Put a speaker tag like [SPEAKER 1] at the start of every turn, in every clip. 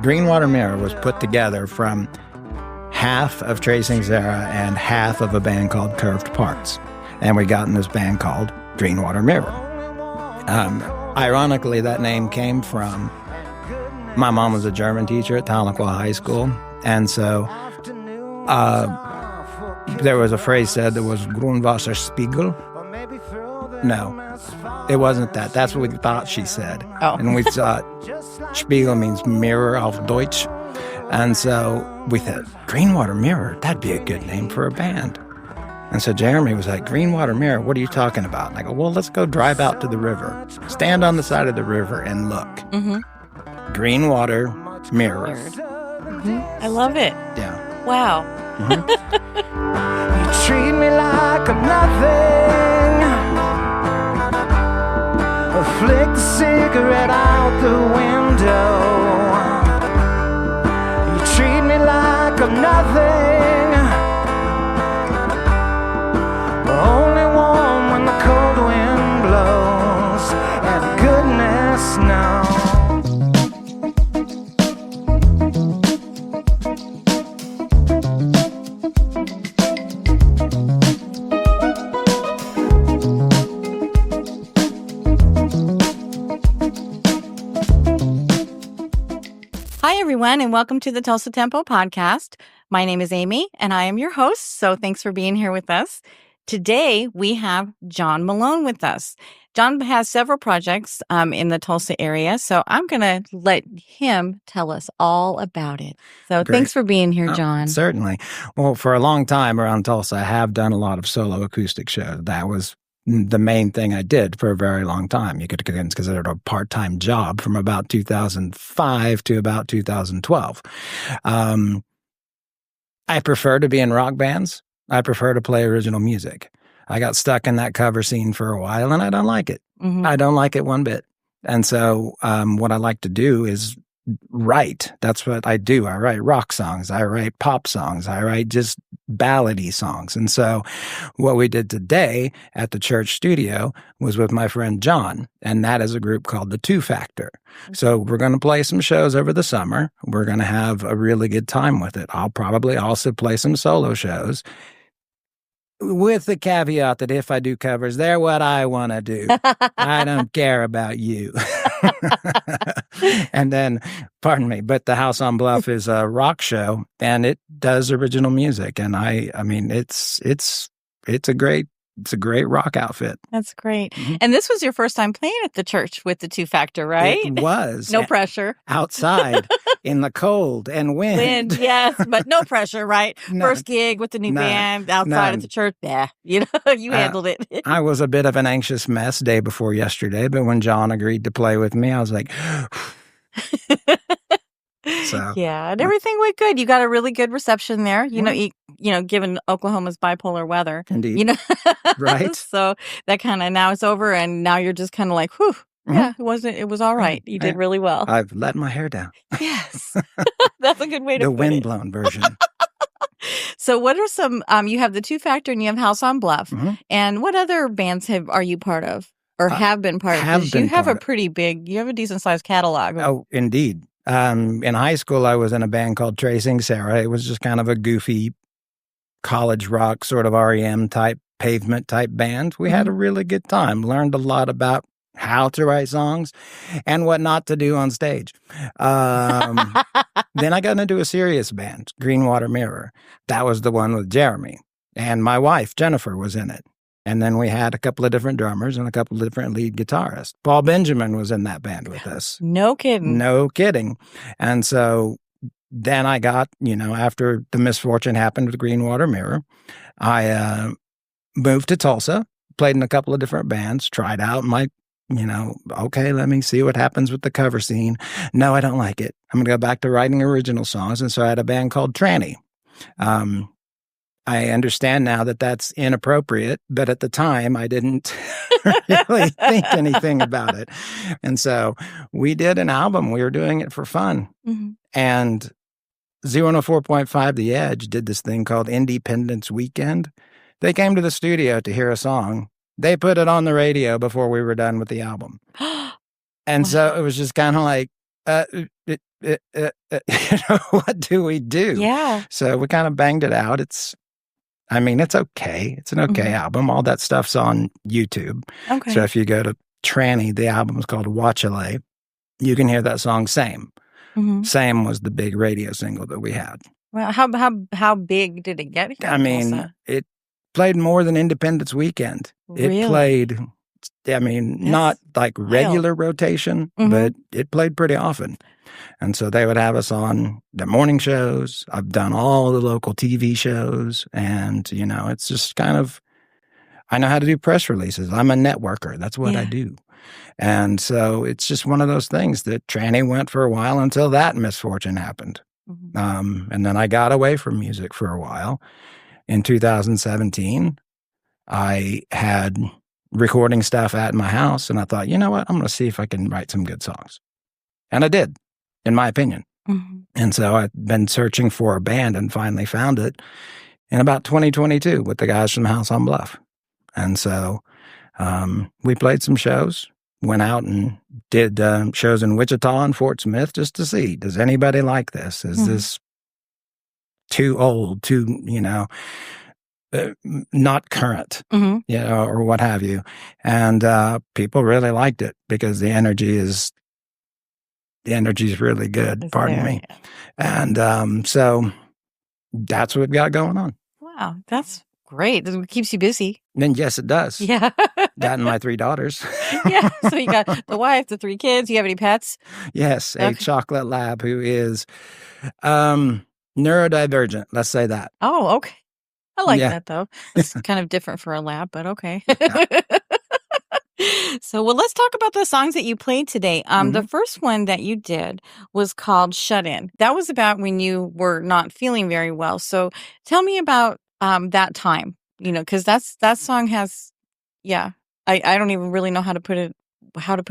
[SPEAKER 1] Greenwater Mirror was put together from half of Tracing Sarah and half of a band called Curved Parts. And we got in this band called Greenwater Mirror. Ironically, that name came from my mom was a German teacher at Tahlequah High School. And so there was a phrase said that was Grundwasserspiegel. No, it wasn't that. That's what we thought she said.
[SPEAKER 2] Oh.
[SPEAKER 1] And we thought Spiegel means mirror auf Deutsch. And so we thought, Greenwater Mirror, that'd be a good name for a band. And so Jeremy was like, Greenwater Mirror, what are you talking about? And I go, well, let's go drive out to the river. Stand on the side of the river and look.
[SPEAKER 2] Mm-hmm.
[SPEAKER 1] Greenwater Mirror.
[SPEAKER 2] Mm-hmm. I love it.
[SPEAKER 1] Yeah.
[SPEAKER 2] Wow.
[SPEAKER 1] Mm-hmm.
[SPEAKER 3] You treat me like I'm nothing. Flick the cigarette out the window. You treat me like I'm nothing. Only warm when the cold wind blows. And goodness knows.
[SPEAKER 2] Hi, everyone, and welcome to the Tulsa Tempo Podcast. My name is Amy, and I am your host, so thanks for being here with us. Today, we have Jon Malone with us. Jon has several projects in the Tulsa area, so I'm going to let him tell us all about it. So
[SPEAKER 1] Great.
[SPEAKER 2] Thanks for being here, Jon.
[SPEAKER 1] Certainly. Well, for a long time around Tulsa, I have done a lot of solo acoustic shows. That was the main thing I did for a very long time. You could consider it a part-time job from about 2005 to about 2012. I prefer to be in rock bands. I prefer to play original music. I got stuck in that cover scene for a while, and I don't like it.
[SPEAKER 2] Mm-hmm.
[SPEAKER 1] I don't like it one bit. And so what I like to do is write. That's what I do. I write rock songs. I write pop songs. I write just ballady songs. And so what we did today at the church studio was with my friend Jon, and that is a group called the Two Factor. So we're going to play some shows over the summer. We're going to have a really good time with it. I'll probably also play some solo shows, with the caveat that if I do covers, they're what I want to do. I don't care about you. And then, pardon me, but the House on Bluff is a rock show, and it does original music. And I mean, it's a great rock outfit.
[SPEAKER 2] That's great.
[SPEAKER 1] Mm-hmm.
[SPEAKER 2] And this was your first time playing at the church with the Two Factor, right?
[SPEAKER 1] It was.
[SPEAKER 2] No pressure.
[SPEAKER 1] Outside in the cold and wind.
[SPEAKER 2] Yes, but no pressure, right?
[SPEAKER 1] None.
[SPEAKER 2] First gig with the new band outside of the church. Yeah, you handled it.
[SPEAKER 1] I was a bit of an anxious mess day before yesterday, but when Jon agreed to play with me, I was like, so
[SPEAKER 2] yeah, and everything went good. You got a really good reception there. You know, given Oklahoma's bipolar weather.
[SPEAKER 1] Indeed. Right.
[SPEAKER 2] So that kind of now it's over, and now you're just kind of like, whew.
[SPEAKER 1] Mm-hmm.
[SPEAKER 2] Yeah, it was all right. You did really well.
[SPEAKER 1] I've let my hair down.
[SPEAKER 2] Yes. That's a good way to
[SPEAKER 1] the
[SPEAKER 2] put
[SPEAKER 1] windblown version.
[SPEAKER 2] So what are some, you have the Two Factor and you have House on Bluff.
[SPEAKER 1] Mm-hmm.
[SPEAKER 2] And what other bands are you part of or have been part of? Because you have you have a decent sized catalog.
[SPEAKER 1] Oh, indeed. In high school, I was in a band called Tracing Sarah. It was just kind of a goofy college rock sort of REM type, pavement type band. We had a really good time, learned a lot about how to write songs and what not to do on stage. Then I got into a serious band, Greenwater Mirror. That was the one with Jeremy. And my wife, Jennifer, was in it. And then we had a couple of different drummers and a couple of different lead guitarists. Paul Benjamin was in that band with us.
[SPEAKER 2] No kidding.
[SPEAKER 1] No kidding. And so then I got, after the misfortune happened with Greenwater Mirror, I moved to Tulsa, played in a couple of different bands, tried out my okay, let me see what happens with the cover scene. No, I don't like it. I'm going to go back to writing original songs. And so I had a band called Tranny. I understand now that that's inappropriate, but at the time I didn't really think anything about it. And so we did an album. We were doing it for fun. Mm-hmm. And 004.5 The Edge did this thing called Independence Weekend. They came to the studio to hear a song. They put it on the radio before we were done with the album. And so it was just kind of like, what do we do?
[SPEAKER 2] Yeah.
[SPEAKER 1] So we kind of banged it out. It's okay. It's an okay album. All that stuff's on YouTube.
[SPEAKER 2] Okay.
[SPEAKER 1] So if you go to Tranny, the album is called Watchalay. You can hear that song Same. Same was the big radio single that we had.
[SPEAKER 2] Well, how big did it get here in Tulsa?
[SPEAKER 1] It played more than Independence Weekend.
[SPEAKER 2] Really?
[SPEAKER 1] It played, not like regular rotation, but it played pretty often. And so they would have us on the morning shows. I've done all the local TV shows. And, it's just kind of, I know how to do press releases. I'm a networker. That's what I do. And so it's just one of those things that Tranny went for a while until that misfortune happened. And then I got away from music for a while. In 2017, I had recording stuff at my house, and I thought, you know what? I'm going to see if I can write some good songs. And I did, in my opinion. And so I've been searching for a band and finally found it in about 2022 with the guys from House on Bluff. And so we played some shows, went out and did shows in Wichita and Fort Smith just to see, does anybody like this? Is this too old, not current, or what have you? And people really liked it because the energy is really good. Pardon me. And so that's what we've got going on.
[SPEAKER 2] Wow, that's great. It keeps you busy.
[SPEAKER 1] And yes, it does.
[SPEAKER 2] Yeah.
[SPEAKER 1] That and my 3 daughters.
[SPEAKER 2] Yeah. So you got the wife, the 3 kids. You have any pets?
[SPEAKER 1] Yes, a chocolate lab who is neurodivergent. Let's say that.
[SPEAKER 2] Oh, okay. I like that though. It's kind of different for a lab, but okay. So, let's talk about the songs that you played today. The first one that you did was called Shut In. That was about when you were not feeling very well. So tell me about that time, because that song has, I don't even really know how to put it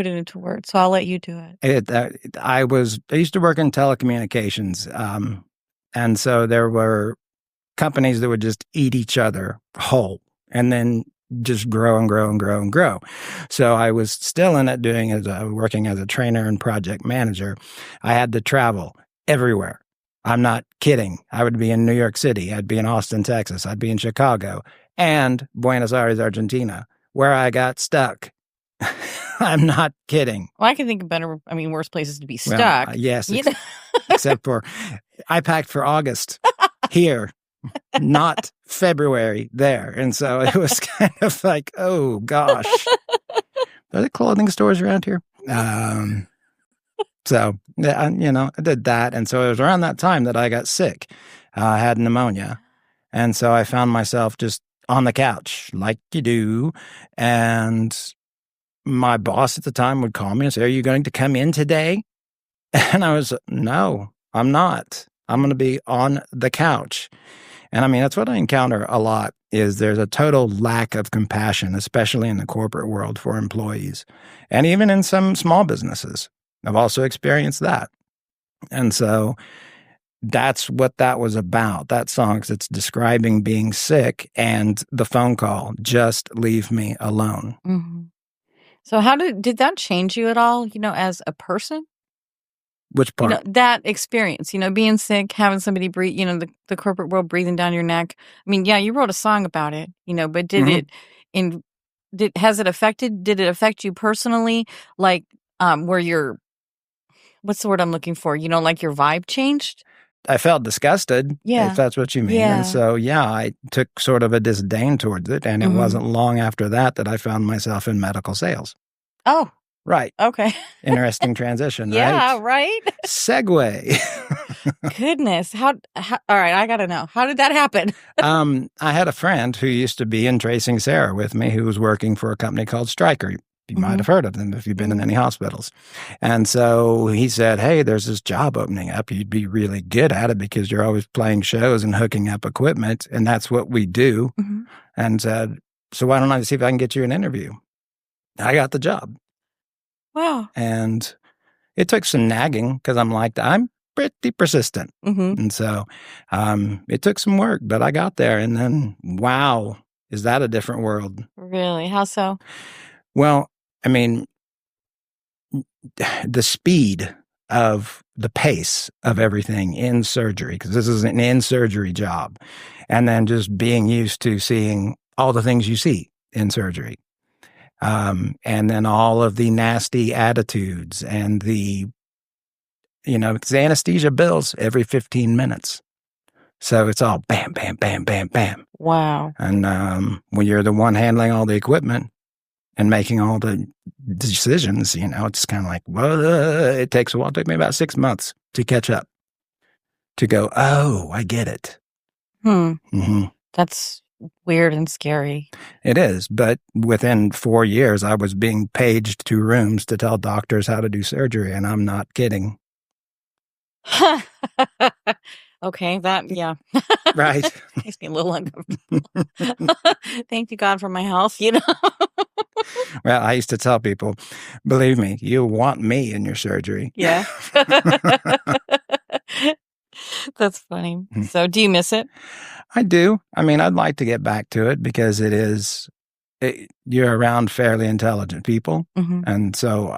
[SPEAKER 2] into words. So I'll let you do it.
[SPEAKER 1] I used to work in telecommunications. And so there were companies that would just eat each other whole and then just grow and grow and grow and grow. So I was still in it working as a trainer and project manager. I had to travel everywhere. I'm not kidding. I would be in New York City. I'd be in Austin, Texas. I'd be in Chicago and Buenos Aires, Argentina, where I got stuck. I'm not kidding.
[SPEAKER 2] Well, I can think of worse places to be stuck.
[SPEAKER 1] Well, yes, except for I packed for August here. Not February there. And so it was kind of like, oh, gosh. Are there clothing stores around here? So, I did that. And so it was around that time that I got sick. I had pneumonia. And so I found myself just on the couch like you do. And my boss at the time would call me and say, are you going to come in today? And I was, no, I'm not. I'm going to be on the couch. And that's what I encounter a lot is there's a total lack of compassion, especially in the corporate world for employees and even in some small businesses. I've also experienced that. And so that's what that was about. That song, it's describing being sick and the phone call, just leave me alone.
[SPEAKER 2] So how did that change you at all, as a person?
[SPEAKER 1] Which part?
[SPEAKER 2] That experience, being sick, having somebody breathe, the corporate world breathing down your neck. You wrote a song about it, but did did it affect you personally? Like, where what's the word I'm looking for? Like your vibe changed?
[SPEAKER 1] I felt disgusted, if that's what you mean.
[SPEAKER 2] Yeah.
[SPEAKER 1] And so, I took sort of a disdain towards it. And it wasn't long after that I found myself in medical sales.
[SPEAKER 2] Oh.
[SPEAKER 1] Right.
[SPEAKER 2] Okay.
[SPEAKER 1] Interesting transition, right?
[SPEAKER 2] Yeah, right?
[SPEAKER 1] Segue.
[SPEAKER 2] Goodness. All right, I got to know. How did that happen?
[SPEAKER 1] I had a friend who used to be in Tracing Sarah with me who was working for a company called Stryker. You might have heard of them if you've been in any hospitals. And so he said, hey, there's this job opening up. You'd be really good at it because you're always playing shows and hooking up equipment. And that's what we do. And said, so why don't I see if I can get you an interview? I got the job.
[SPEAKER 2] Wow.
[SPEAKER 1] And it took some nagging because I'm pretty persistent. And so it took some work, but I got there. And then, wow, is that a different world?
[SPEAKER 2] Really? How so?
[SPEAKER 1] Well, the speed of the pace of everything in surgery, because this is an in-surgery job, and then just being used to seeing all the things you see in surgery. And then all of the nasty attitudes and the, because anesthesia bills every 15 minutes. So it's all bam, bam, bam, bam, bam.
[SPEAKER 2] Wow.
[SPEAKER 1] And when you're the one handling all the equipment and making all the decisions, it's kind of like, well, it takes a while. It took me about 6 months to catch up, to go, oh, I get it.
[SPEAKER 2] Mm-hmm. That's weird and scary.
[SPEAKER 1] It is. But within 4 years, I was being paged to rooms to tell doctors how to do surgery. And I'm not kidding.
[SPEAKER 2] Okay, yeah.
[SPEAKER 1] Right.
[SPEAKER 2] Makes me a little uncomfortable. Thank you, God, for my health,
[SPEAKER 1] Well, I used to tell people, believe me, you want me in your surgery.
[SPEAKER 2] Yeah. That's funny. So do you miss it?
[SPEAKER 1] I do. I mean, I'd like to get back to it because you're around fairly intelligent people. Mm-hmm. And so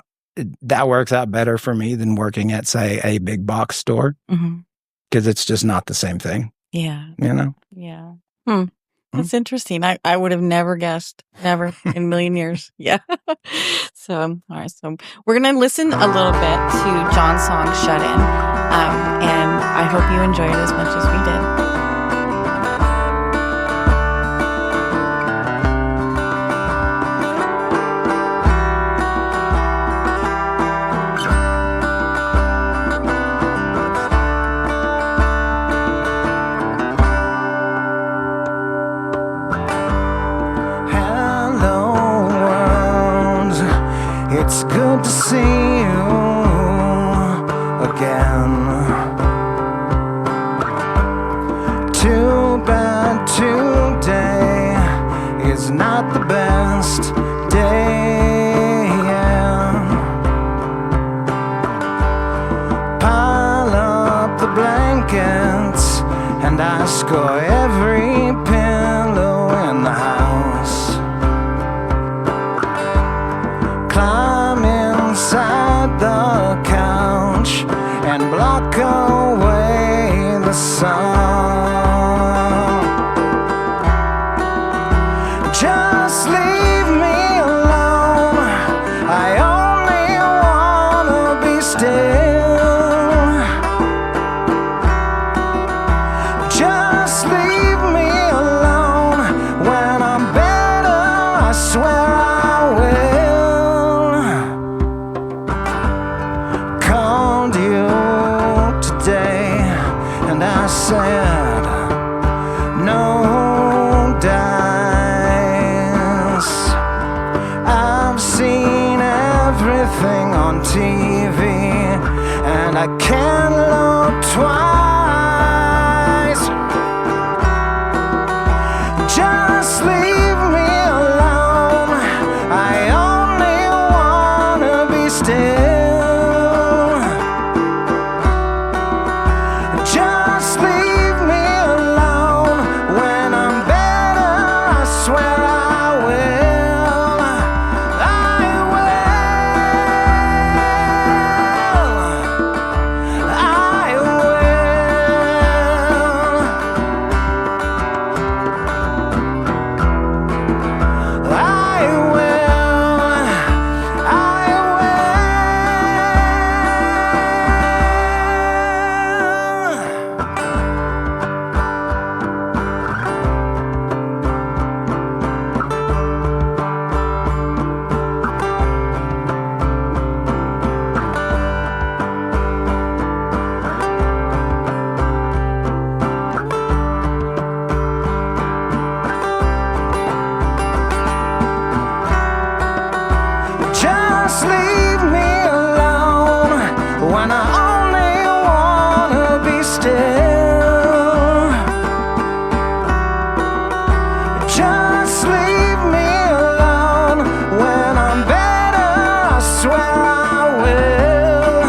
[SPEAKER 1] that works out better for me than working at, say, a big box store. Mm-hmm. Because it's just not the same thing.
[SPEAKER 2] Yeah.
[SPEAKER 1] Yeah.
[SPEAKER 2] That's interesting. I would have never guessed. Never in a million years. Yeah. So, all right. So we're going to listen a little bit to John's song, Shut In. And I hope you enjoy it as much as we did.
[SPEAKER 3] It's good to see you again. Too bad today is not the best day. Pile up the blankets and I score every pillow in the house. Climb inside the couch and block away the sun. Just leave me alone. I only wanna be still. Just leave me alone. When I'm better, I swear I will. Called you today and I said no dice. I've seen everything on TV and I can't look twice. Just leave me alone. I only wanna be still. Just leave me alone. When I'm better, I swear I will. I will. I Just leave me alone when I only wanna be still. Just leave me alone. When I'm better, I swear I will.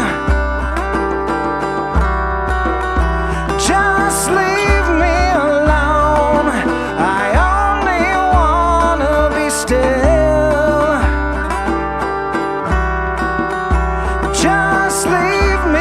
[SPEAKER 3] Just leave me alone. I only wanna be still. Just leave me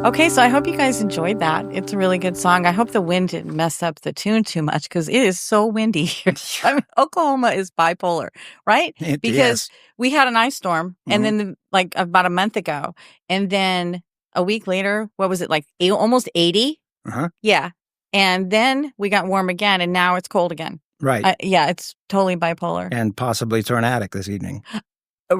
[SPEAKER 2] Okay, so I hope you guys enjoyed that. It's a really good song. I hope the wind didn't mess up the tune too much because it is so windy here. I mean, Oklahoma is bipolar, right? Because we had an ice storm, and then like about a month ago, and then a week later, what was it, like almost 80? Yeah. And then we got warm again, and now it's cold again.
[SPEAKER 1] Right.
[SPEAKER 2] Yeah, it's totally bipolar.
[SPEAKER 1] And possibly tornadic this evening.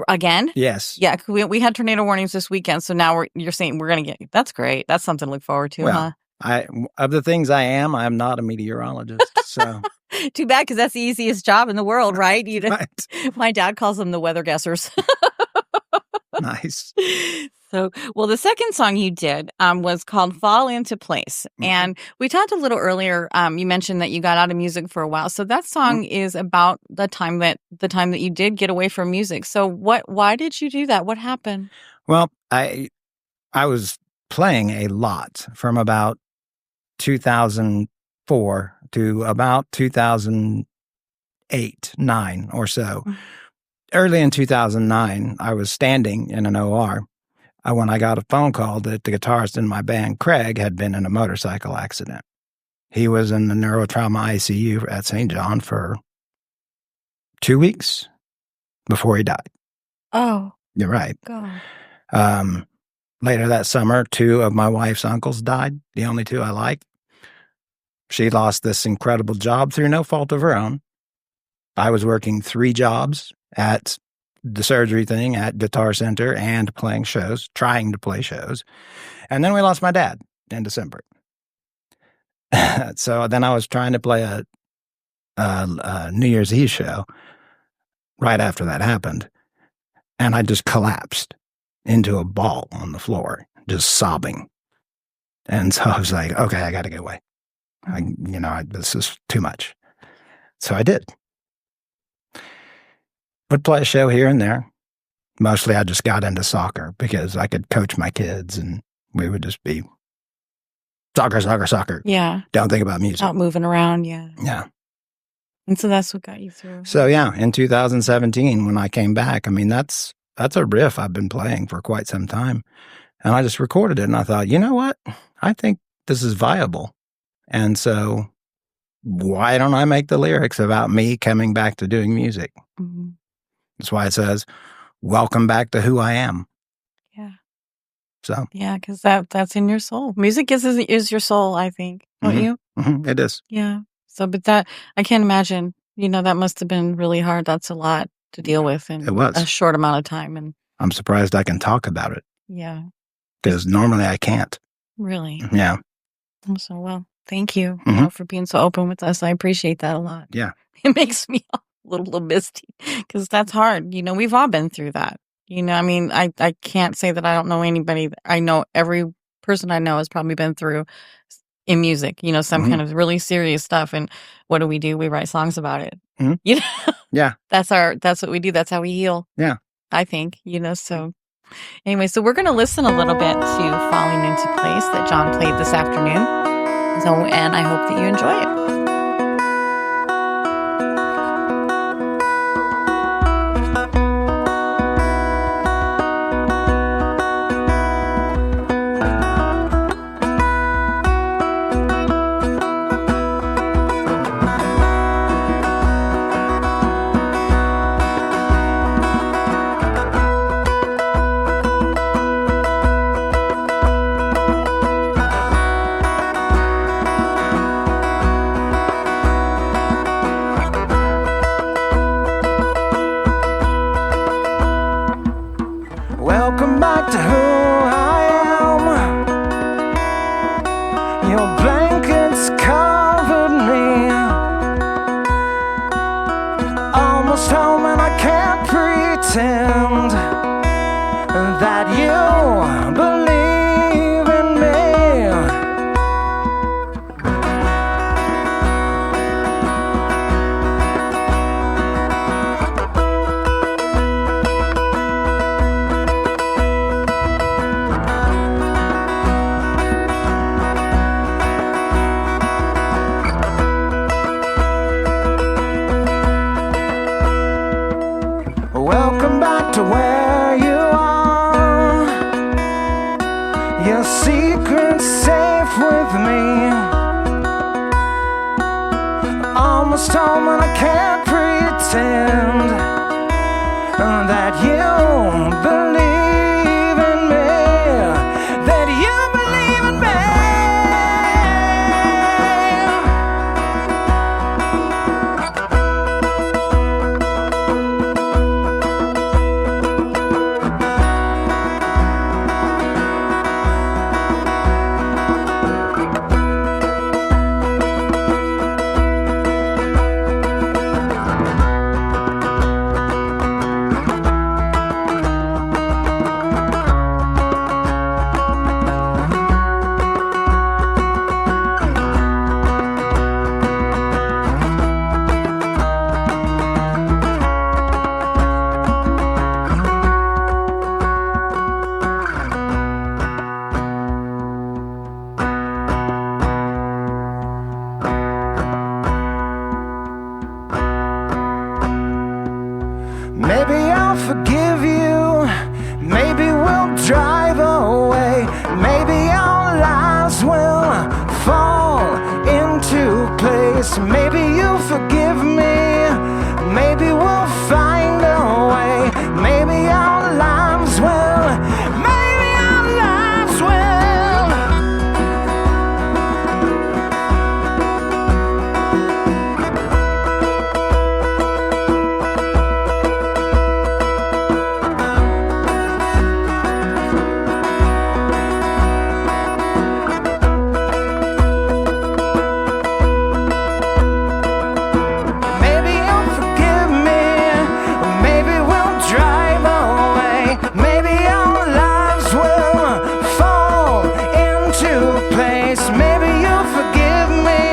[SPEAKER 2] Again?
[SPEAKER 1] Yes.
[SPEAKER 2] Yeah, we had tornado warnings this weekend, so now you're saying we're going to get... That's great. That's something to look forward to,
[SPEAKER 1] well,
[SPEAKER 2] huh?
[SPEAKER 1] Of the things I'm not a meteorologist, so...
[SPEAKER 2] Too bad, because that's the easiest job in the world, right?
[SPEAKER 1] Right.
[SPEAKER 2] My dad calls them the weather guessers.
[SPEAKER 1] Nice.
[SPEAKER 2] So, well, the second song you did was called Fall Into Place. And we talked a little earlier, you mentioned that you got out of music for a while. So that song is about the time that you did get away from music. So why did you do that? What happened?
[SPEAKER 1] Well, I was playing a lot from about 2004 to about 2008, 9 or so. Early in 2009, I was standing in an OR when I got a phone call that the guitarist in my band, Craig, had been in a motorcycle accident. He was in the neurotrauma ICU at St. John for 2 weeks before he died.
[SPEAKER 2] Oh.
[SPEAKER 1] You're right.
[SPEAKER 2] God.
[SPEAKER 1] Later that summer, 2 of my wife's uncles died, the only 2 I like. She lost this incredible job through no fault of her own. I was working 3 jobs at the surgery thing at Guitar Center and playing shows, trying to play shows. And then we lost my dad in December. So then I was trying to play a New Year's Eve show right after that happened. And I just collapsed into a ball on the floor, just sobbing. And so I was like, okay, I got to get away. This is too much. So I did. Would play a show here and there. Mostly I just got into soccer because I could coach my kids and we would just be soccer. Yeah. Don't think about music.
[SPEAKER 2] Not moving around, yeah.
[SPEAKER 1] Yeah.
[SPEAKER 2] And so that's what got you through.
[SPEAKER 1] So yeah, in 2017 when I came back, I mean, that's a riff I've been playing for quite some time. And I just recorded it and I thought, you know what? I think this is viable. And so why don't I make the lyrics about me coming back to doing music? Mm-hmm. That's why it says, welcome back to who I am.
[SPEAKER 2] Yeah.
[SPEAKER 1] So.
[SPEAKER 2] Yeah, because that's in your soul. Music is your soul, I think. Don't you?
[SPEAKER 1] Mm-hmm. It is.
[SPEAKER 2] Yeah. So, but that, I can't imagine, that must have been really hard. That's a lot to deal with in a short amount of time. And
[SPEAKER 1] I'm surprised I can talk about it.
[SPEAKER 2] Yeah.
[SPEAKER 1] Because normally I can't.
[SPEAKER 2] Really?
[SPEAKER 1] Yeah.
[SPEAKER 2] So, well, thank you, for being so open with us. I appreciate that a lot.
[SPEAKER 1] Yeah.
[SPEAKER 2] It makes me a little misty because that's hard. We've all been through that. I mean, I can't say that I don't know anybody. I know every person I know has probably been through in music, some kind of really serious stuff. And what do? We write songs about it.
[SPEAKER 1] Mm-hmm. Yeah.
[SPEAKER 2] That's what we do. That's how we heal.
[SPEAKER 1] Yeah.
[SPEAKER 2] I think, so anyway, so we're going to listen a little bit to Falling Into Place that John played this afternoon. And I hope that you enjoy it.
[SPEAKER 3] Welcome back to who I am. Your blankets covered me. Almost home and I can't pretend that you believe in me. Welcome back to where you are. Your secret safe with me. Almost home and I can't pretend that you believe in me, that you believe in me. Maybe I'll forgive you, maybe we'll drive away, maybe our lives will fall into place. Maybe you'll forgive me, maybe we'll find a way, maybe our lives will, maybe our lives will. Maybe you'll forgive me, maybe we'll drive away, maybe our lives will fall into place. Maybe you'll forgive me,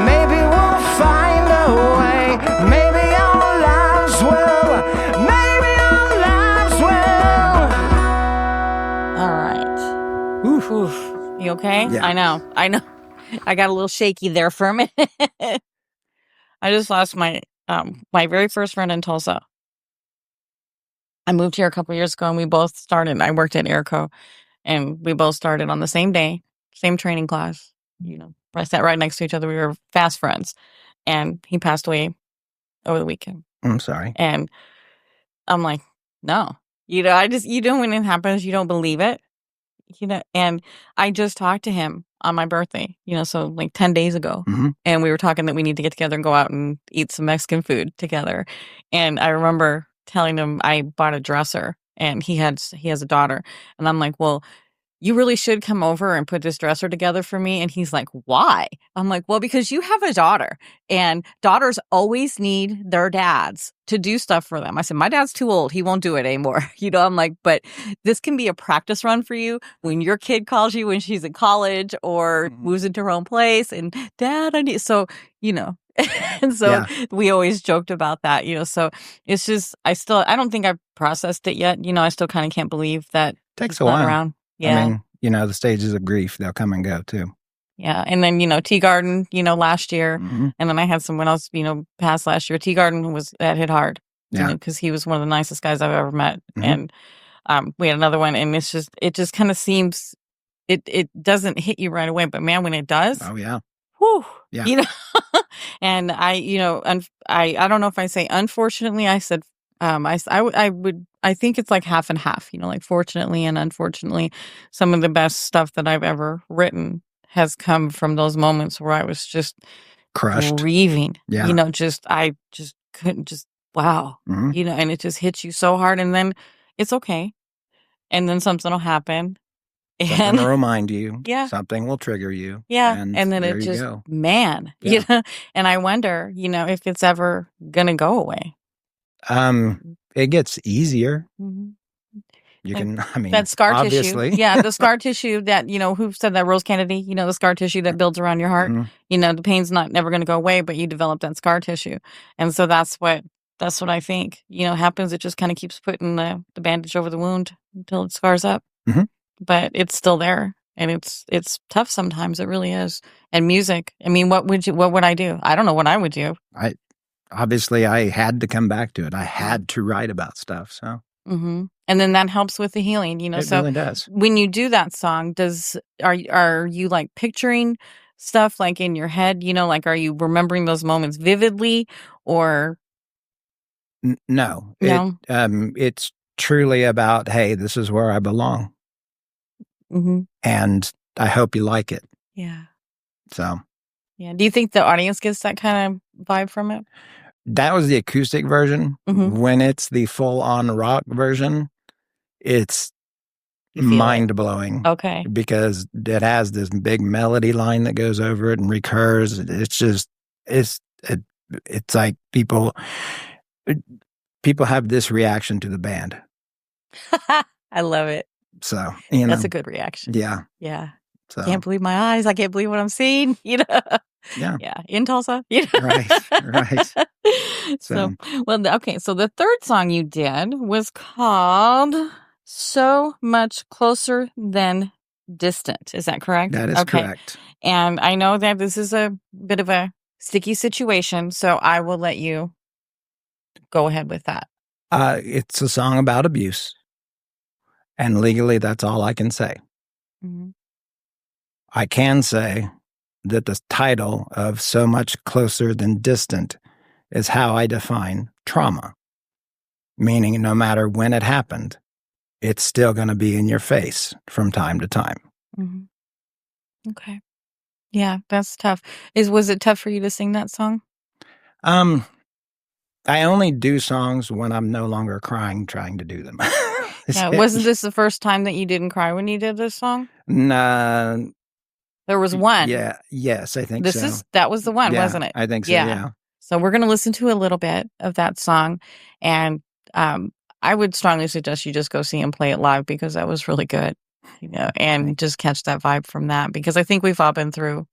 [SPEAKER 3] maybe we'll find a way, maybe our lives will, maybe our lives will.
[SPEAKER 2] All right. Oof. You okay?
[SPEAKER 1] Yeah.
[SPEAKER 2] I know. I got a little shaky there for a minute. I just lost my very first friend in Tulsa. I moved here a couple years ago, and we both started. I worked at Airco, and we both started on the same day, same training class. I sat right next to each other. We were fast friends, and he passed away over the weekend.
[SPEAKER 1] I'm sorry.
[SPEAKER 2] And I'm like, no, when it happens, you don't believe it, and I just talked to him on my birthday, so like 10 days ago.
[SPEAKER 1] Mm-hmm.
[SPEAKER 2] And we were talking that we need to get together and go out and eat some Mexican food together. And I remember telling him I bought a dresser, and he has a daughter. And I'm like, well, you really should come over and put this dresser together for me. And he's like, why? I'm like, well, because you have a daughter, and daughters always need their dads to do stuff for them. I said, my dad's too old. He won't do it anymore. I'm like, but this can be a practice run for you when your kid calls you when she's in college or moves into her own place. And Dad, I need, so, and so
[SPEAKER 1] Yeah.
[SPEAKER 2] we always joked about that, so it's just, I don't think I've processed it yet. I still kind of can't believe that
[SPEAKER 1] Takes
[SPEAKER 2] he's
[SPEAKER 1] a
[SPEAKER 2] not
[SPEAKER 1] while.
[SPEAKER 2] around. Yeah.
[SPEAKER 1] I mean, the stages of grief, they'll come and go too.
[SPEAKER 2] Yeah. And then, Tea Garden, last year.
[SPEAKER 1] Mm-hmm.
[SPEAKER 2] And then I had someone else, pass last year. Tea Garden that hit hard.
[SPEAKER 1] Yeah.
[SPEAKER 2] Because he was one of the nicest guys I've ever met.
[SPEAKER 1] Mhm.
[SPEAKER 2] And we had another one, and it just kind of seems, it doesn't hit you right away. But man, when it does,
[SPEAKER 1] Oh, yeah.
[SPEAKER 2] whew,
[SPEAKER 1] Yeah.
[SPEAKER 2] and I don't know if I say unfortunately, I said, I think it's like half and half, like fortunately and unfortunately. Some of the best stuff that I've ever written has come from those moments where I was just
[SPEAKER 1] Crushed.
[SPEAKER 2] grieving.
[SPEAKER 1] Yeah.
[SPEAKER 2] I just couldn't wow.
[SPEAKER 1] Mhm.
[SPEAKER 2] And it just hits you so hard, and then it's okay. And then something will happen.
[SPEAKER 1] Something will remind you.
[SPEAKER 2] Yeah.
[SPEAKER 1] Something will trigger you.
[SPEAKER 2] Yeah.
[SPEAKER 1] And
[SPEAKER 2] then
[SPEAKER 1] there
[SPEAKER 2] it
[SPEAKER 1] you
[SPEAKER 2] just,
[SPEAKER 1] go.
[SPEAKER 2] man,
[SPEAKER 1] Yeah.
[SPEAKER 2] And I wonder, if it's ever going to go away.
[SPEAKER 1] It gets easier.
[SPEAKER 2] Mm-hmm.
[SPEAKER 1] You
[SPEAKER 2] Like
[SPEAKER 1] can, I mean,
[SPEAKER 2] that scar
[SPEAKER 1] obviously.
[SPEAKER 2] tissue. Yeah, the scar tissue that, who said that? Rose Kennedy, the scar tissue that builds around your heart.
[SPEAKER 1] Mhm.
[SPEAKER 2] The pain's never going to go away, but you develop that scar tissue. And so that's what I think, happens. It just kind of keeps putting the bandage over the wound until it scars up.
[SPEAKER 1] Mhm.
[SPEAKER 2] But it's still there. And it's tough sometimes. It really is. And music, I mean, what would I do? I don't know what I would do.
[SPEAKER 1] Obviously, I had to come back to it. I had to write about stuff. So
[SPEAKER 2] Mm-hmm. And then that helps with the healing,
[SPEAKER 1] It
[SPEAKER 2] so
[SPEAKER 1] really does.
[SPEAKER 2] when you do that song, are you like picturing stuff like in your head, like, are you remembering those moments vividly or
[SPEAKER 1] No,
[SPEAKER 2] no?
[SPEAKER 1] it's truly about, hey, this is where I belong,
[SPEAKER 2] Mm-hmm.
[SPEAKER 1] and I hope you like it.
[SPEAKER 2] Yeah.
[SPEAKER 1] So
[SPEAKER 2] Yeah. Do you think the audience gets that kind of vibe from it?
[SPEAKER 1] that was the acoustic version.
[SPEAKER 2] Mm-hmm.
[SPEAKER 1] When it's the full-on rock version, it's
[SPEAKER 2] You feel it.
[SPEAKER 1] mind-blowing.
[SPEAKER 2] Okay.
[SPEAKER 1] Because it has this big melody line that goes over it and recurs. It's just, it's like people have this reaction to the band.
[SPEAKER 2] I love it.
[SPEAKER 1] So,
[SPEAKER 2] That's a good reaction.
[SPEAKER 1] yeah.
[SPEAKER 2] Yeah.
[SPEAKER 1] So,
[SPEAKER 2] Can't believe my eyes. I can't believe what I'm seeing.
[SPEAKER 1] yeah.
[SPEAKER 2] Yeah. In Tulsa.
[SPEAKER 1] Right.
[SPEAKER 2] So, well, okay. So the third song you did was called So Much Closer Than Distant. Is that correct?
[SPEAKER 1] That is correct.
[SPEAKER 2] And I know that this is a bit of a sticky situation, so I will let you go ahead with that.
[SPEAKER 1] It's a song about abuse. And legally, that's all I can say.
[SPEAKER 2] Mm-hmm.
[SPEAKER 1] I can say that the title of So Much Closer Than Distant is how I define trauma, meaning no matter when it happened, it's still going to be in your face from time to time.
[SPEAKER 2] Mm-hmm. Okay. Yeah, that's tough. Was it tough for you to sing that song?
[SPEAKER 1] I only do songs when I'm no longer crying trying to do them.
[SPEAKER 2] Yeah, wasn't this the first time that you didn't cry when you did this song?
[SPEAKER 1] Nah.
[SPEAKER 2] There was one.
[SPEAKER 1] Yeah. Yes, I think so.
[SPEAKER 2] That was the one,
[SPEAKER 1] Yeah,
[SPEAKER 2] wasn't it?
[SPEAKER 1] I think so, yeah.
[SPEAKER 2] So we're going to listen to a little bit of that song. And I would strongly suggest you just go see him play it live because that was really good. And just catch that vibe from that. Because I think we've all been through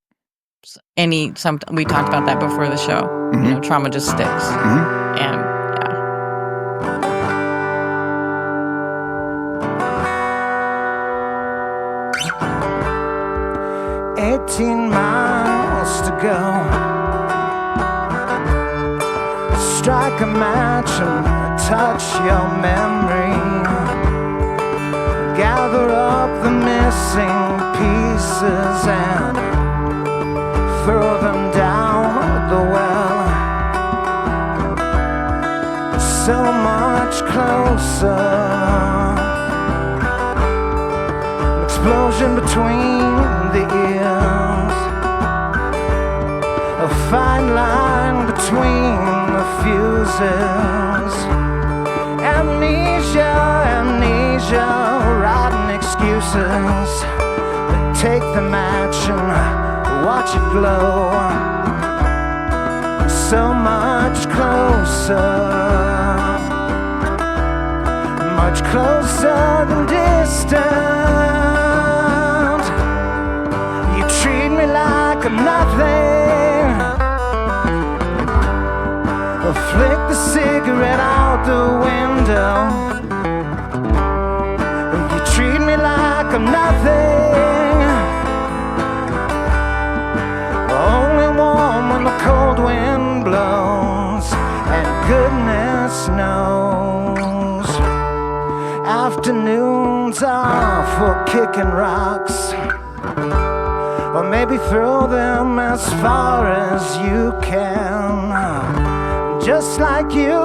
[SPEAKER 2] we talked about that before the show.
[SPEAKER 1] Mm-hmm.
[SPEAKER 2] Trauma just sticks.
[SPEAKER 1] Mm-hmm.
[SPEAKER 2] And
[SPEAKER 3] 18 miles to go. Strike a match and touch your memory. Gather up the missing pieces and throw them down the well. So much closer. An explosion between the ears, a fine line between the fuses. Amnesia, rotten excuses. But take the match and watch it glow. So much closer, much closer than distant. Treat me like I'm nothing. Flick the cigarette out the window. You treat me like I'm nothing. Only warm when the cold wind blows. And goodness knows afternoons are for kicking rocks. Or maybe throw them as far as you can. Just like you,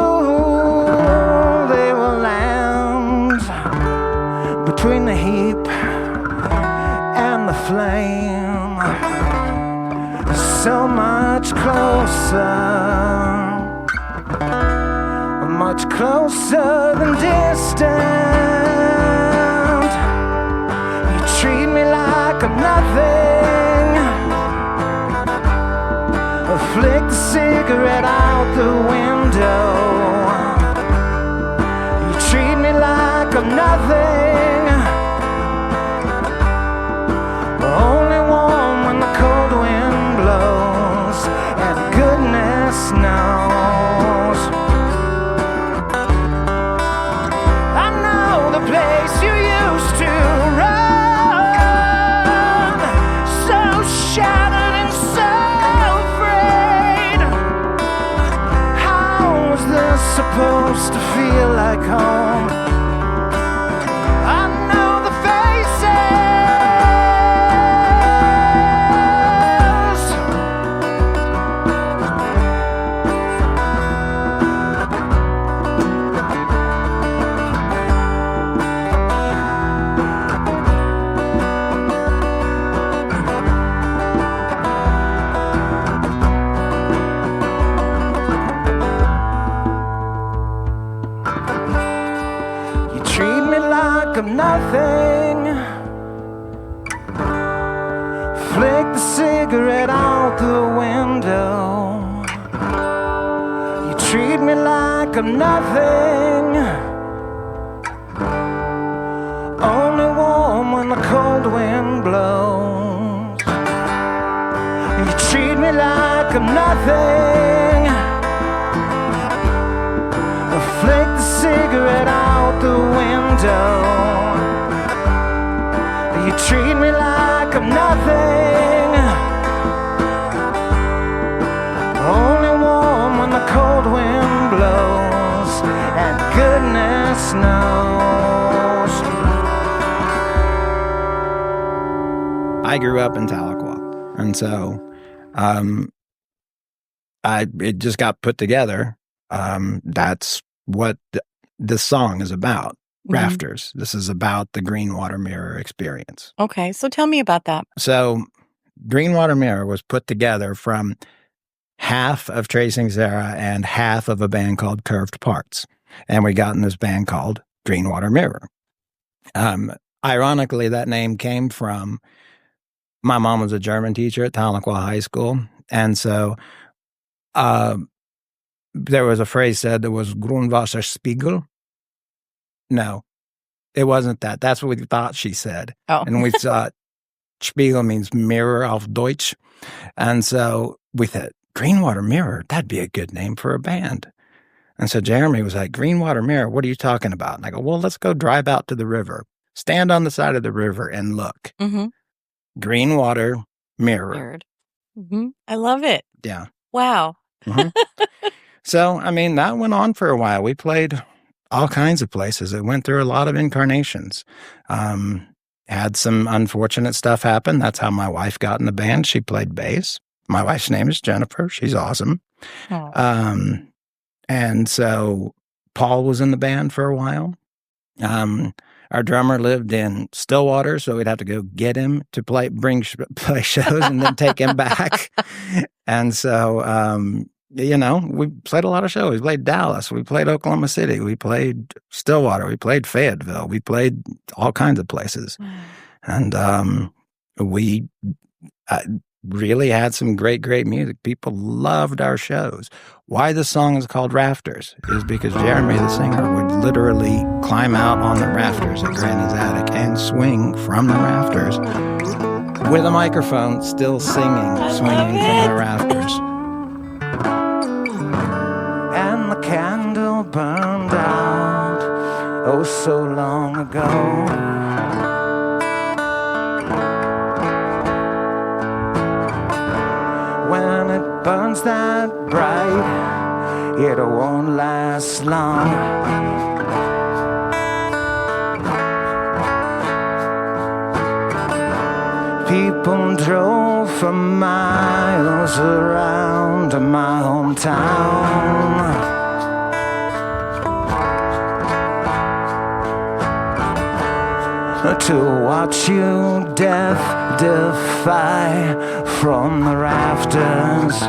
[SPEAKER 3] they will land between the heap and the flame. So much closer, much closer than distant. You treat me like I'm nothing. Flick the cigarette out the window. You treat me like I'm nothing. Only warm when the cold wind blows. And goodness knows I know the place you used to run. So shattered and so supposed to feel like home. me like I'm nothing. Flick the cigarette out the window. You treat me like I'm nothing. Only warm when the cold wind blows. You treat me like I'm nothing. Flick the cigarette out the window. You treat me like I'm nothing. Only warm when the cold wind blows. And goodness knows.
[SPEAKER 1] I grew up in Tahlequah, and so it just got put together. That's what this song is about. Rafters. This is about the Greenwater Mirror experience.
[SPEAKER 2] Okay, so tell me about that.
[SPEAKER 1] So Greenwater Mirror was put together from half of Tracing Sarah and half of a band called Curved Parts. And we got in this band called Greenwater Mirror. Ironically, that name came from my mom was a German teacher at Tahlequah High School. And so there was a phrase said there was Grundwasserspiegel. No, it wasn't that. That's what we thought she said.
[SPEAKER 2] Oh.
[SPEAKER 1] And we thought Spiegel means mirror auf Deutsch. And so we thought, Greenwater Mirror, that'd be a good name for a band. And so Jeremy was like, Greenwater Mirror, what are you talking about? And I go, well, let's go drive out to the river. Stand on the side of the river and look.
[SPEAKER 2] Mm-hmm.
[SPEAKER 1] Greenwater Mirror.
[SPEAKER 2] Mm-hmm. I love it.
[SPEAKER 1] Yeah.
[SPEAKER 2] Wow.
[SPEAKER 1] Mm-hmm. So, I mean, that went on for a while. We played all kinds of places. It went through a lot of incarnations. Had some unfortunate stuff happen. That's how my wife got in the band. She played bass. My wife's name is Jennifer. She's awesome. And so Paul was in the band for a while. Our drummer lived in Stillwater, so we'd have to go get him to play shows and then take him back. And so, we played a lot of shows. We played Dallas. We played Oklahoma City. We played Stillwater. We played Fayetteville. We played all kinds of places. And we really had some great, great music. People loved our shows. Why the song is called Rafters is because Jeremy, the singer, would literally climb out on the rafters at Granny's attic and swing from the rafters with a microphone, still singing, swinging from the rafters.
[SPEAKER 3] And the candle burned out, oh, so long ago. When it burns that bright, it won't last long. People drove for miles around my hometown to watch you death defy from the rafters.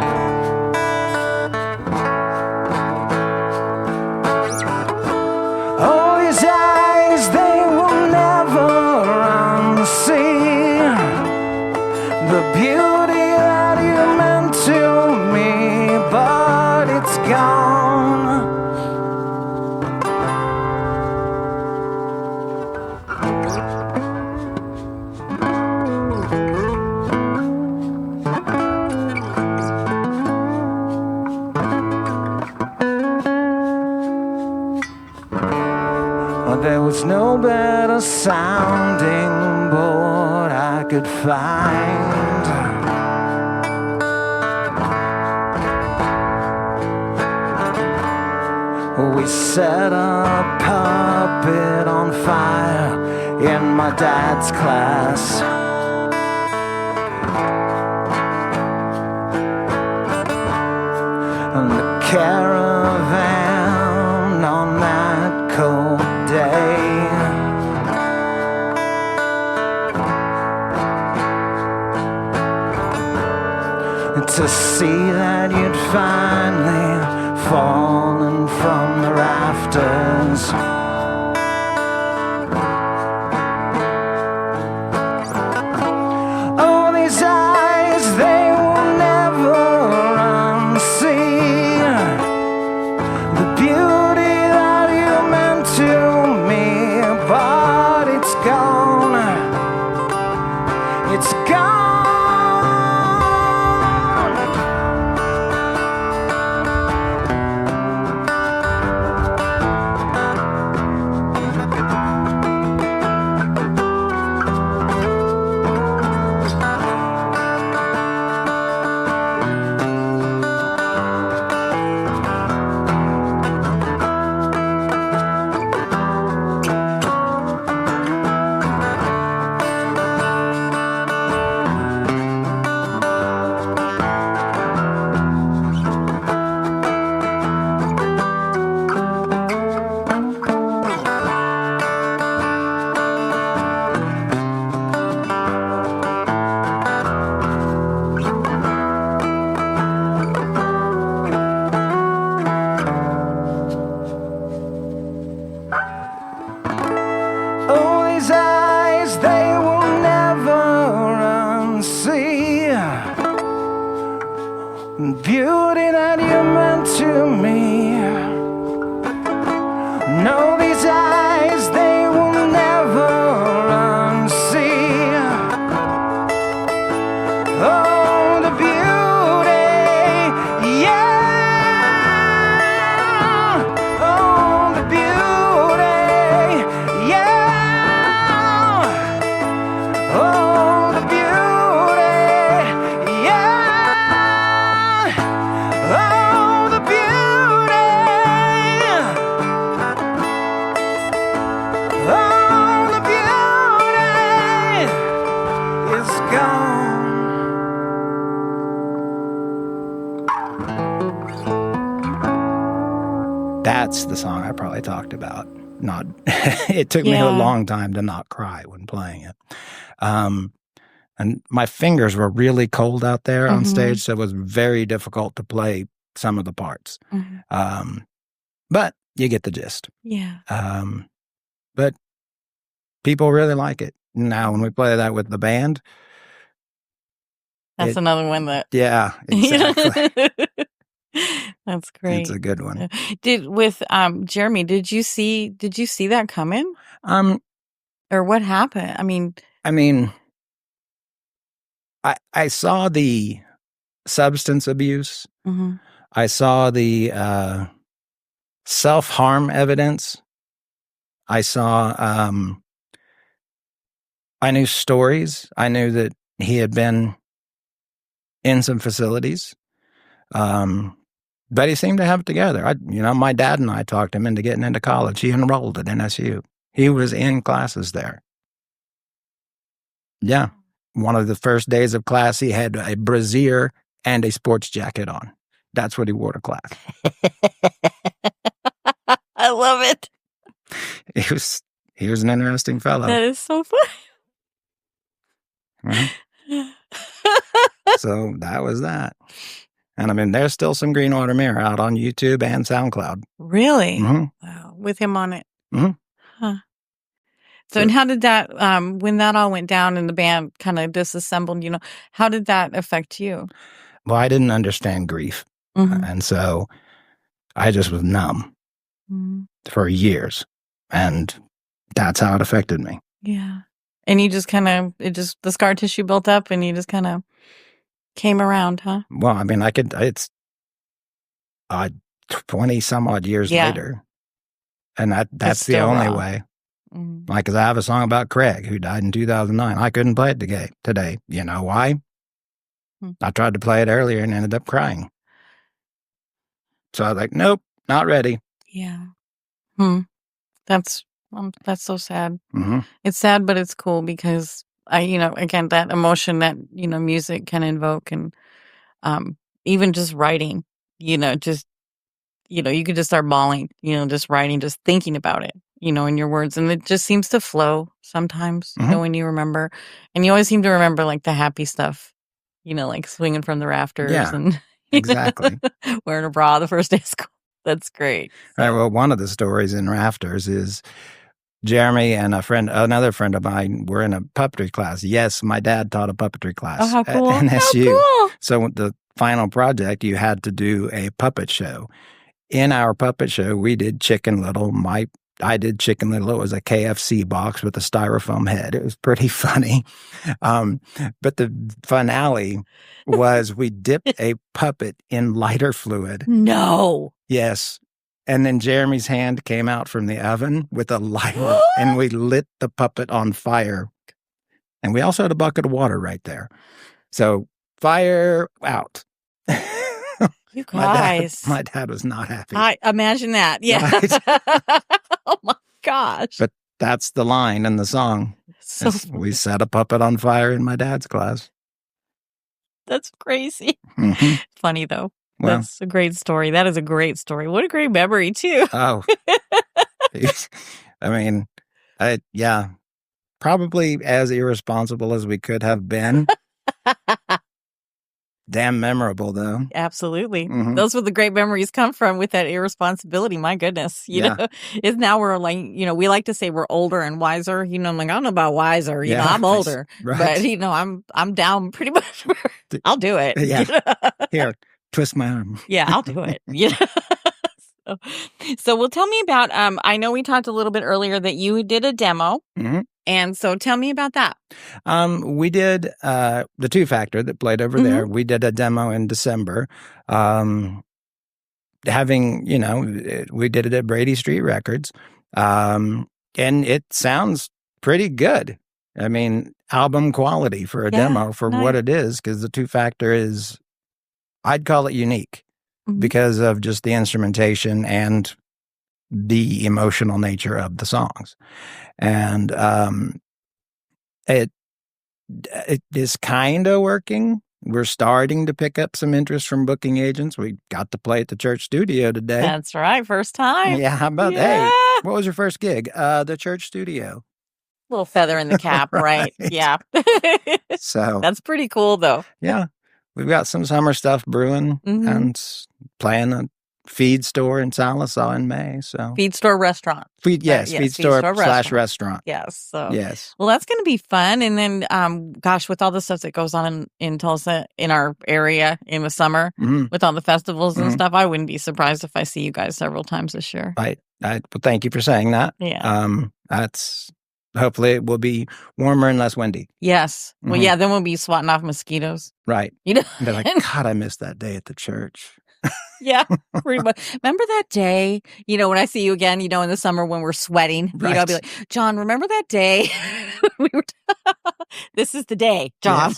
[SPEAKER 3] Oh, these eyes, they will never unsee the beauty that you meant to me, but it's gone. There was no better sounding board I could find. We set a puppet on fire in my dad's class. And the caravan on that cold day to see that you'd finally fallen from the rafters. beauty that you meant to me. No, these eyes, they will never unsee. Oh, the beauty, yeah. Oh, the beauty, yeah. Oh, the beauty, yeah. Oh, the beauty. Oh, the beauty is gone. That's the song I probably talked about. Not, it took me a
[SPEAKER 2] Yeah.
[SPEAKER 3] long time to not cry when playing it. And my fingers were really cold out there on
[SPEAKER 2] Mhm.
[SPEAKER 3] stage, so it was very difficult to play some of the parts.
[SPEAKER 2] Mhm.
[SPEAKER 3] But you get the gist.
[SPEAKER 2] Yeah.
[SPEAKER 3] But people really like it. Now, when we play that with the band,
[SPEAKER 2] That's
[SPEAKER 3] It-
[SPEAKER 2] another one that.
[SPEAKER 3] yeah, exactly.
[SPEAKER 2] That's great.
[SPEAKER 3] It's a good one.
[SPEAKER 2] Did with Jeremy? Did you see that coming, or what happened? I mean,
[SPEAKER 3] I saw the substance abuse.
[SPEAKER 2] mhm.
[SPEAKER 3] I saw the self-harm evidence. I saw, I knew stories. I knew that he had been in some facilities. But he seemed to have it together. My dad and I talked him into getting into college. He enrolled at NSU. He was in classes there. Yeah. One of the first days of class, he had a brassiere and a sports jacket on. That's what he wore to class.
[SPEAKER 2] I love it.
[SPEAKER 3] He was an interesting fellow.
[SPEAKER 2] That is so funny.
[SPEAKER 3] Mhm. So that was that. And there's still some Greenwater Mirror out on YouTube and SoundCloud.
[SPEAKER 2] Really?
[SPEAKER 3] Mhm.
[SPEAKER 2] Wow. With him on it.
[SPEAKER 3] Mhm.
[SPEAKER 2] Huh. So, and how did that, when that all went down and the band kind of disassembled, how did that affect you?
[SPEAKER 3] Well, I didn't understand grief.
[SPEAKER 2] Mhm.
[SPEAKER 3] And so I just was numb
[SPEAKER 2] Mhm.
[SPEAKER 3] for years. And that's how it affected me.
[SPEAKER 2] Yeah. And you just the scar tissue built up and you just kind of came around, huh?
[SPEAKER 3] Well, it's 20 some odd years
[SPEAKER 2] Yeah.
[SPEAKER 3] later. And that's the
[SPEAKER 2] still
[SPEAKER 3] only
[SPEAKER 2] raw.
[SPEAKER 3] way.
[SPEAKER 2] Mhm.
[SPEAKER 3] Like, 'cause I have a song about Craig who died in 2009. I couldn't play it today. You know why?
[SPEAKER 2] Hmm.
[SPEAKER 3] I tried to play it earlier and ended up crying. So I was like, nope, not ready.
[SPEAKER 2] Yeah. That's so sad.
[SPEAKER 3] Hmm.
[SPEAKER 2] It's sad, but it's cool because again, that emotion that, music can invoke, and even just writing, just, you could just start bawling, just writing, just thinking about it, in your words. And it just seems to flow sometimes,
[SPEAKER 3] Mhm.
[SPEAKER 2] when you remember. And you always seem to remember like the happy stuff, like swinging from the rafters
[SPEAKER 3] Yeah,
[SPEAKER 2] and
[SPEAKER 3] exactly.
[SPEAKER 2] wearing a bra the first day of school. That's great.
[SPEAKER 3] Right, well, one of the stories in Rafters is Jeremy and another friend of mine were in a puppetry class. Yes, my dad taught a puppetry class
[SPEAKER 2] Oh, how cool.
[SPEAKER 3] at NSU.
[SPEAKER 2] How cool.
[SPEAKER 3] So the final project, you had to do a puppet show. In our puppet show, we did Chicken Little. I did Chicken Little. It was a KFC box with a styrofoam head. It was pretty funny. But the finale was we dipped a puppet in lighter fluid.
[SPEAKER 2] No.
[SPEAKER 3] Yes. And then Jeremy's hand came out from the oven with a lighter, and we lit the puppet on fire. And we also had a bucket of water right there. So fire out.
[SPEAKER 2] You guys.
[SPEAKER 3] My dad was not happy.
[SPEAKER 2] I imagine that. Yeah.
[SPEAKER 3] Right.
[SPEAKER 2] Oh my gosh.
[SPEAKER 3] But that's the line in the song.
[SPEAKER 2] So
[SPEAKER 3] We set a puppet on fire in my dad's class.
[SPEAKER 2] that's crazy.
[SPEAKER 3] Mhm.
[SPEAKER 2] Funny though.
[SPEAKER 3] Well,
[SPEAKER 2] That's a great story. That is a great story. What a great memory too.
[SPEAKER 3] oh, yeah, probably as irresponsible as we could have been. Damn memorable, though.
[SPEAKER 2] Absolutely.
[SPEAKER 3] Mhm.
[SPEAKER 2] Those were the great memories come from with that irresponsibility. My goodness.
[SPEAKER 3] Yeah.
[SPEAKER 2] Is now we're like, we like to say we're older and wiser. I'm like, I don't know about wiser. I'm older.
[SPEAKER 3] Right.
[SPEAKER 2] But I'm down pretty much. I'll do it.
[SPEAKER 3] Yeah. Here, twist my arm.
[SPEAKER 2] Yeah, I'll do it. Yeah. So tell me about, I know we talked a little bit earlier that you did a demo.
[SPEAKER 3] Mm-hmm.
[SPEAKER 2] And so tell me about that.
[SPEAKER 3] We did the Two Factor that played over there. We did a demo in December. We did it at Brady Street Records. And it sounds pretty good. I mean, album quality for a demo for what it is, because the Two Factor is, I'd call it unique because of just the instrumentation and the emotional nature of the songs. And it is kind of working. We're starting to pick up some interest from booking agents. We got to play at the church studio today.
[SPEAKER 2] That's right. First time.
[SPEAKER 3] Yeah. How about, hey, what was your first gig? The church studio.
[SPEAKER 2] Little feather in the cap, right? Yeah.
[SPEAKER 3] So
[SPEAKER 2] that's pretty cool, though.
[SPEAKER 3] Yeah. We've got some summer stuff brewing and playing a feed store in Sallisaw in May. So
[SPEAKER 2] feed store restaurant.
[SPEAKER 3] Feed store / restaurant.
[SPEAKER 2] Yes. So
[SPEAKER 3] yes.
[SPEAKER 2] Well, that's going to be fun. And then, gosh, with all the stuff that goes on in Tulsa, in our area in the summer, with all the festivals and stuff, I wouldn't be surprised if I see you guys several times this year.
[SPEAKER 3] Well, thank you for saying that.
[SPEAKER 2] Yeah.
[SPEAKER 3] Hopefully it will be warmer and less windy.
[SPEAKER 2] Yes. Well, yeah, then we'll be swatting off mosquitoes.
[SPEAKER 3] Right.
[SPEAKER 2] You know?
[SPEAKER 3] They're like, God, I missed that day at the church.
[SPEAKER 2] Yeah, pretty much. Remember that day, when I see you again, in the summer when we're sweating,
[SPEAKER 3] right.
[SPEAKER 2] I'll be like, John, remember that day? This is the day, John,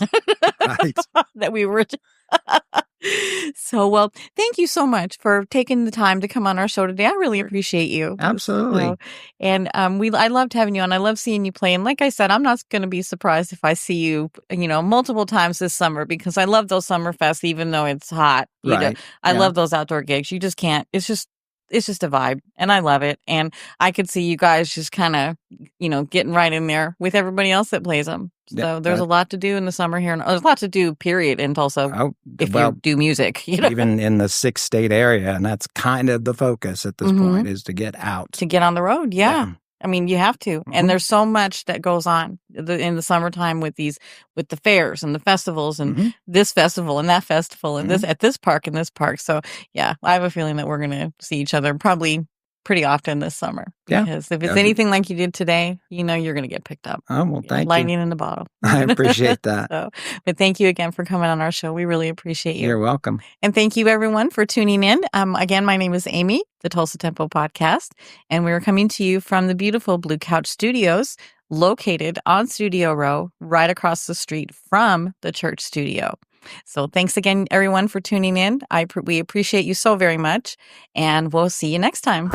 [SPEAKER 3] right.
[SPEAKER 2] that we were. So, well, thank you so much for taking the time to come on our show today. I really appreciate you.
[SPEAKER 3] Absolutely.
[SPEAKER 2] So, and I loved having you on. I love seeing you play. And like I said, I'm not going to be surprised if I see you, multiple times this summer, because I love those summer fests, even though it's hot.
[SPEAKER 3] Right.
[SPEAKER 2] I love those outdoor gigs. You just can't. It's just a vibe, and I love it. And I could see you guys just kind of, getting right in there with everybody else that plays them. So there's a lot to do in the summer here. And there's a lot to do, period, in Tulsa if you do music.
[SPEAKER 3] Even in the 6-state area, and that's kind of the focus at this point, is to get out.
[SPEAKER 2] To get on the road, yeah. I mean, you have to. And there's so much that goes on in the summertime with the fairs and the festivals and this festival and that festival and this at this park and this park. So, yeah, I have a feeling that we're going to see each other probably pretty often this summer. Because if it's anything like you did today, you're going to get picked up.
[SPEAKER 3] Oh, well, thank you.
[SPEAKER 2] Lightning in the bottle.
[SPEAKER 3] I appreciate that.
[SPEAKER 2] But thank you again for coming on our show. We really appreciate you.
[SPEAKER 3] You're welcome.
[SPEAKER 2] And thank you, everyone, for tuning in. Again, my name is Amy, the Tulsa Tempo Podcast, and we're coming to you from the beautiful Blue Couch Studios, located on Studio Row, right across the street from the church studio. So thanks again, everyone, for tuning in. We appreciate you so very much, and we'll see you next time.